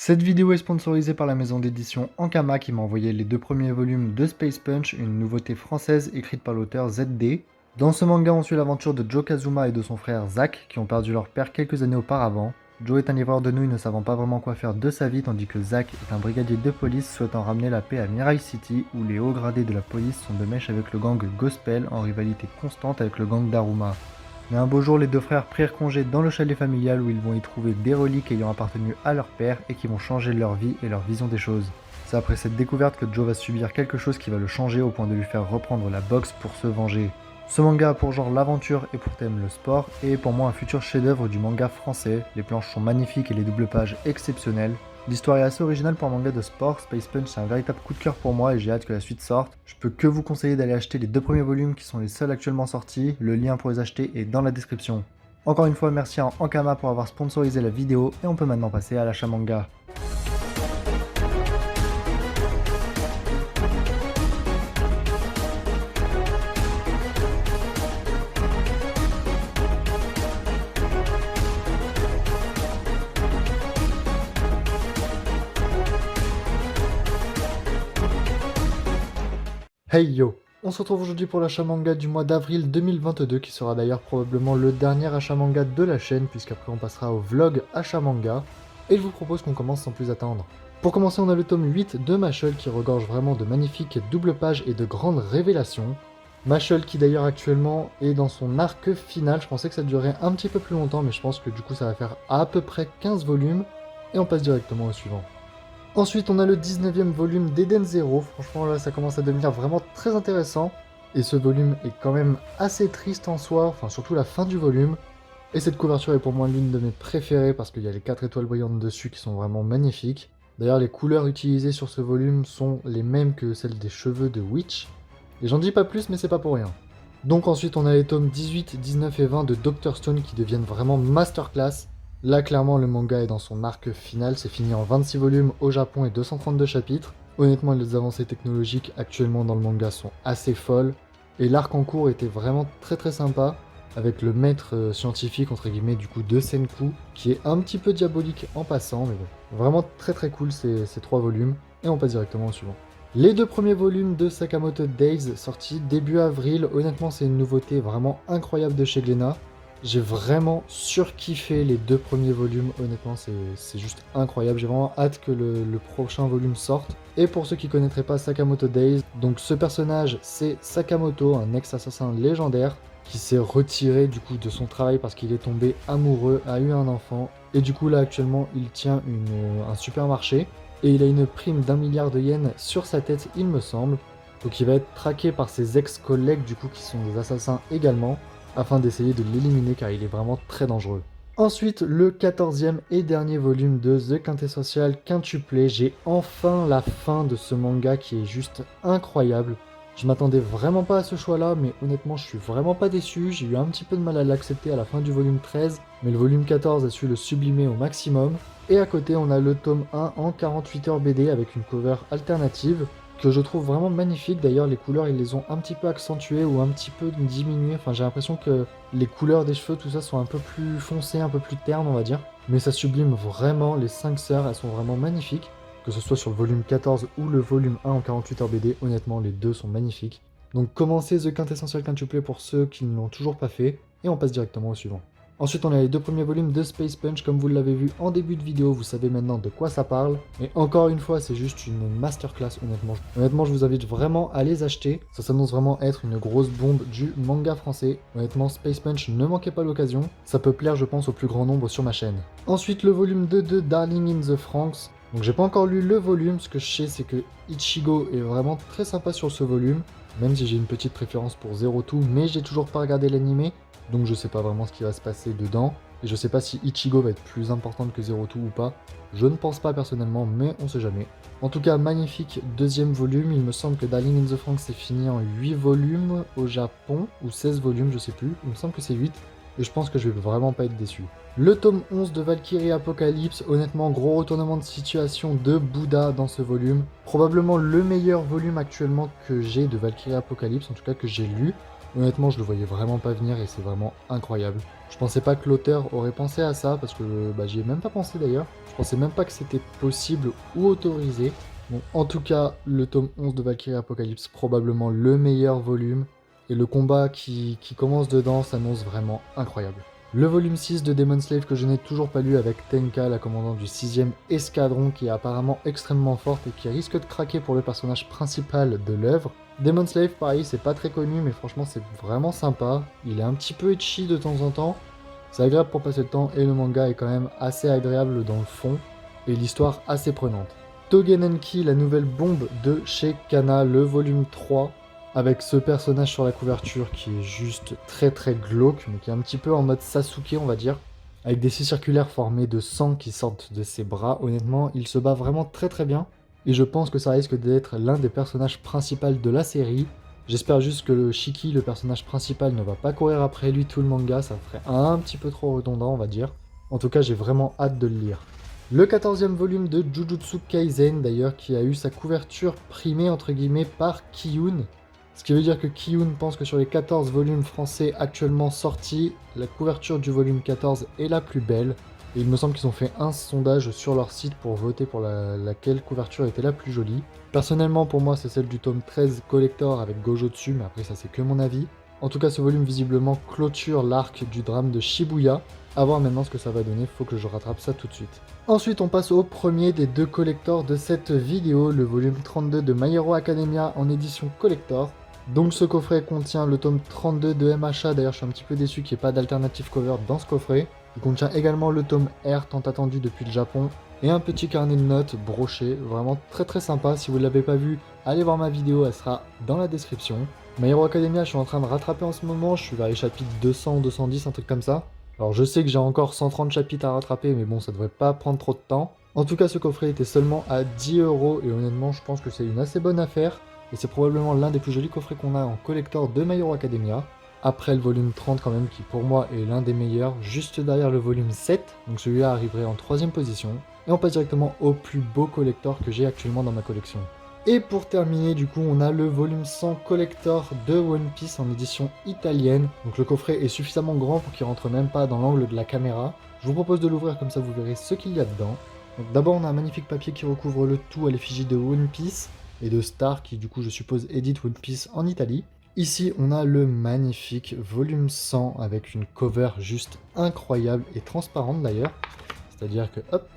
Cette vidéo est sponsorisée par la maison d'édition Ankama qui m'a envoyé les deux premiers volumes de Space Punch, une nouveauté française écrite par l'auteur ZD. Dans ce manga, on suit l'aventure de Joe Kazuma et de son frère Zack qui ont perdu leur père quelques années auparavant. Joe est un livreur de nouilles ne savant pas vraiment quoi faire de sa vie, tandis que Zack est un brigadier de police souhaitant ramener la paix à Mirai City, où les hauts gradés de la police sont de mèche avec le gang Gospel en rivalité constante avec le gang Daruma. Mais un beau jour, les deux frères prirent congé dans le chalet familial où ils vont y trouver des reliques ayant appartenu à leur père et qui vont changer leur vie et leur vision des choses. C'est après cette découverte que Joe va subir quelque chose qui va le changer au point de lui faire reprendre la boxe pour se venger. Ce manga a pour genre l'aventure et pour thème le sport, et est pour moi un futur chef-d'œuvre du manga français. Les planches sont magnifiques et les doubles pages exceptionnelles. L'histoire est assez originale pour un manga de sport. Space Punch c'est un véritable coup de cœur pour moi et j'ai hâte que la suite sorte. Je peux que vous conseiller d'aller acheter les deux premiers volumes qui sont les seuls actuellement sortis. Le lien pour les acheter est dans la description. Encore une fois, merci à Ankama pour avoir sponsorisé la vidéo et on peut maintenant passer à l'achat manga. Hey yo! On se retrouve aujourd'hui pour l'achat manga du mois d'avril 2022 qui sera d'ailleurs probablement le dernier achat manga de la chaîne puisqu'après on passera au vlog achat manga et je vous propose qu'on commence sans plus attendre. Pour commencer, on a le tome 8 de Mashle qui regorge vraiment de magnifiques doubles pages et de grandes révélations. Mashle qui d'ailleurs actuellement est dans son arc final. Je pensais que ça durerait un petit peu plus longtemps mais je pense que du coup ça va faire à peu près 15 volumes et on passe directement au suivant. Ensuite, on a le 19e volume d'Eden Zero. Franchement, là, ça commence à devenir vraiment très intéressant. Et ce volume est quand même assez triste en soi, enfin surtout la fin du volume. Et cette couverture est pour moi l'une de mes préférées parce qu'il y a les 4 étoiles brillantes dessus qui sont vraiment magnifiques. D'ailleurs, les couleurs utilisées sur ce volume sont les mêmes que celles des cheveux de Witch. Et j'en dis pas plus, mais c'est pas pour rien. Donc ensuite, on a les tomes 18, 19 et 20 de Dr. Stone qui deviennent vraiment masterclass. Là, clairement, le manga est dans son arc final, c'est fini en 26 volumes au Japon et 232 chapitres. Honnêtement, les avancées technologiques actuellement dans le manga sont assez folles, et l'arc en cours était vraiment très sympa, avec le maître scientifique, entre guillemets, du coup, de Senku, qui est un petit peu diabolique en passant, mais bon, vraiment très cool ces 3 volumes, et on passe directement au suivant. Les 2 premiers volumes de Sakamoto Days, sortis début avril, honnêtement, c'est une nouveauté vraiment incroyable de chez Glénat. J'ai vraiment surkiffé les 2 premiers volumes, honnêtement c'est juste incroyable, j'ai vraiment hâte que le prochain volume sorte. Et pour ceux qui ne connaîtraient pas Sakamoto Days, donc ce personnage c'est Sakamoto, un ex-assassin légendaire qui s'est retiré du coup de son travail parce qu'il est tombé amoureux, a eu un enfant, et du coup là actuellement il tient un supermarché, et il a une prime d'1 milliard de yens sur sa tête il me semble, donc il va être traqué par ses ex-collègues du coup qui sont des assassins également, afin d'essayer de l'éliminer car il est vraiment très dangereux. Ensuite, le 14e et dernier volume de The Quintessential Quintuplé. J'ai enfin la fin de ce manga qui est juste incroyable. Je m'attendais vraiment pas à ce choix-là, mais honnêtement, je suis vraiment pas déçu. J'ai eu un petit peu de mal à l'accepter à la fin du volume 13, mais le volume 14 a su le sublimer au maximum. Et à côté, on a le tome 1 en 48 heures BD avec une cover alternative que je trouve vraiment magnifique. D'ailleurs, les couleurs, ils les ont un petit peu accentuées ou un petit peu diminuées. Enfin, j'ai l'impression que les couleurs des cheveux, tout ça, sont un peu plus foncées, un peu plus ternes, on va dire. Mais ça sublime vraiment. Les 5 sœurs, elles sont vraiment magnifiques. Que ce soit sur le volume 14 ou le volume 1 en 48 heures BD, honnêtement, les deux sont magnifiques. Donc, commencez The Quintessential Quintuplé pour ceux qui ne l'ont toujours pas fait. Et on passe directement au suivant. Ensuite, on a les 2 premiers volumes de Space Punch, comme vous l'avez vu en début de vidéo, vous savez maintenant de quoi ça parle. Mais encore une fois, c'est juste une masterclass, honnêtement. Honnêtement, je vous invite vraiment à les acheter. Ça s'annonce vraiment être une grosse bombe du manga français. Honnêtement, Space Punch, ne manquez pas l'occasion. Ça peut plaire, je pense, au plus grand nombre sur ma chaîne. Ensuite, le volume 2 de Darling in the Franxx. Donc, j'ai pas encore lu le volume. Ce que je sais, c'est que Ichigo est vraiment très sympa sur ce volume. Même si j'ai une petite préférence pour Zero Two, mais j'ai toujours pas regardé l'animé. Donc je sais pas vraiment ce qui va se passer dedans. Et je sais pas si Ichigo va être plus importante que Zero Two ou pas. Je ne pense pas personnellement, mais on sait jamais. En tout cas, magnifique 2e volume. Il me semble que Darling in the Franxx est fini en 8 volumes au Japon. Ou 16 volumes, je sais plus. Il me semble que c'est 8. Et je pense que je vais vraiment pas être déçu. Le tome 11 de Valkyrie Apocalypse, honnêtement, gros retournement de situation de Bouddha dans ce volume. Probablement le meilleur volume actuellement que j'ai de Valkyrie Apocalypse, en tout cas que j'ai lu. Honnêtement, je le voyais vraiment pas venir et c'est vraiment incroyable. Je pensais pas que l'auteur aurait pensé à ça parce que bah, j'y ai même pas pensé d'ailleurs. Je pensais même pas que c'était possible ou autorisé. Bon, en tout cas, le tome 11 de Valkyrie Apocalypse, probablement le meilleur volume. Et le combat qui commence dedans s'annonce vraiment incroyable. Le volume 6 de Demon Slave que je n'ai toujours pas lu avec Tenka, la commandante du 6e escadron, qui est apparemment extrêmement forte et qui risque de craquer pour le personnage principal de l'œuvre. Demon Slave, pareil, c'est pas très connu, mais franchement c'est vraiment sympa. Il est un petit peu etchi de temps en temps. C'est agréable pour passer le temps et le manga est quand même assez agréable dans le fond et l'histoire assez prenante. Togenenki, la nouvelle bombe de chez Kana, le volume 3, avec ce personnage sur la couverture qui est juste très très glauque, mais qui est un petit peu en mode Sasuke on va dire, avec des scies circulaires formés de sang qui sortent de ses bras. Honnêtement, il se bat vraiment très très bien, et je pense que ça risque d'être l'un des personnages principaux de la série. J'espère juste que le Shiki, le personnage principal, ne va pas courir après lui tout le manga, ça ferait un petit peu trop redondant on va dire. En tout cas, j'ai vraiment hâte de le lire. Le 14e volume de Jujutsu Kaisen, d'ailleurs, qui a eu sa couverture primée entre guillemets par Kiyun. Ce qui veut dire que Kiyun pense que sur les 14 volumes français actuellement sortis, la couverture du volume 14 est la plus belle. Et il me semble qu'ils ont fait un sondage sur leur site pour voter pour laquelle couverture était la plus jolie. Personnellement, pour moi, c'est celle du tome 13 Collector avec Gojo dessus, mais après ça c'est que mon avis. En tout cas, ce volume visiblement clôture l'arc du drame de Shibuya. A voir maintenant ce que ça va donner, faut que je rattrape ça tout de suite. Ensuite, on passe au premier des deux collectors de cette vidéo, le volume 32 de My Hero Academia en édition collector. Donc ce coffret contient le tome 32 de MHA, d'ailleurs je suis un petit peu déçu qu'il n'y ait pas d'alternative cover dans ce coffret. Il contient également le tome R tant attendu depuis le Japon et un petit carnet de notes broché, vraiment très très sympa. Si vous ne l'avez pas vu, allez voir ma vidéo, elle sera dans la description. My Hero Academia, je suis en train de rattraper en ce moment, je suis vers les chapitres 200 ou 210, un truc comme ça. Alors je sais que j'ai encore 130 chapitres à rattraper, mais bon, ça devrait pas prendre trop de temps. En tout cas, ce coffret était seulement à 10 € et honnêtement, je pense que c'est une assez bonne affaire. Et c'est probablement l'un des plus jolis coffrets qu'on a en collector de My Hero Academia. Après le volume 30 quand même, qui pour moi est l'un des meilleurs, juste derrière le volume 7. Donc celui-là arriverait en 3ème position. Et on passe directement au plus beau collector que j'ai actuellement dans ma collection. Et pour terminer, du coup, on a le volume 100 collector de One Piece en édition italienne. Donc le coffret est suffisamment grand pour qu'il rentre même pas dans l'angle de la caméra. Je vous propose de l'ouvrir comme ça vous verrez ce qu'il y a dedans. Donc d'abord on a un magnifique papier qui recouvre le tout à l'effigie de One Piece et de Star qui du coup je suppose édite One Piece en Italie. Ici on a le magnifique volume 100 avec une cover juste incroyable et transparente d'ailleurs. C'est-à-dire que hop,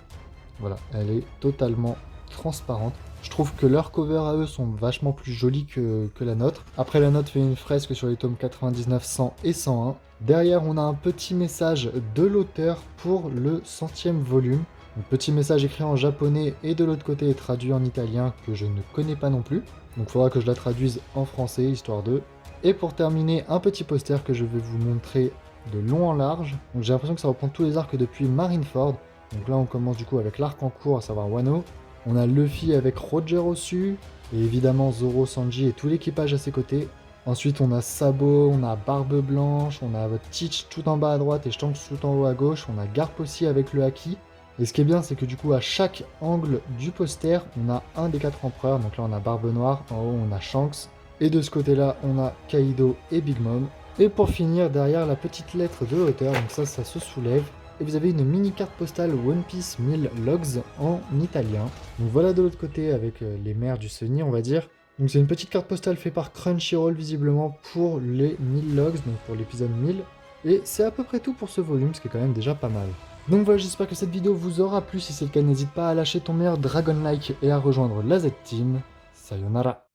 voilà, elle est totalement transparente. Je trouve que leurs covers à eux sont vachement plus jolis que la nôtre. Après la nôtre fait une fresque sur les tomes 99, 100 et 101. Derrière on a un petit message de l'auteur pour le 100e volume. Un petit message écrit en japonais et de l'autre côté est traduit en italien que je ne connais pas non plus. Donc il faudra que je la traduise en français histoire de. Et pour terminer, un petit poster que je vais vous montrer de long en large. Donc j'ai l'impression que ça reprend tous les arcs depuis Marineford. Donc là on commence du coup avec l'arc en cours, à savoir Wano. On a Luffy avec Roger au-dessus, et évidemment Zoro, Sanji et tout l'équipage à ses côtés. Ensuite on a Sabo, on a Barbe Blanche, on a Teach tout en bas à droite et Shanks tout en haut à gauche. On a Garp aussi avec le Haki. Et ce qui est bien, c'est que du coup, à chaque angle du poster, on a un des 4 empereurs. Donc là, on a Barbe Noire, en haut, on a Shanks. Et de ce côté-là, on a Kaido et Big Mom. Et pour finir, derrière la petite lettre de l'auteur, donc ça se soulève. Et vous avez une mini carte postale One Piece 1000 Logs en italien. Donc voilà de l'autre côté avec les mers du Sunny, on va dire. Donc c'est une petite carte postale faite par Crunchyroll visiblement pour les 1000 Logs, donc pour l'épisode 1000. Et c'est à peu près tout pour ce volume, ce qui est quand même déjà pas mal. Donc voilà, j'espère que cette vidéo vous aura plu. Si c'est le cas, n'hésite pas à lâcher ton meilleur Dragon Like et à rejoindre la Z-Team. Sayonara.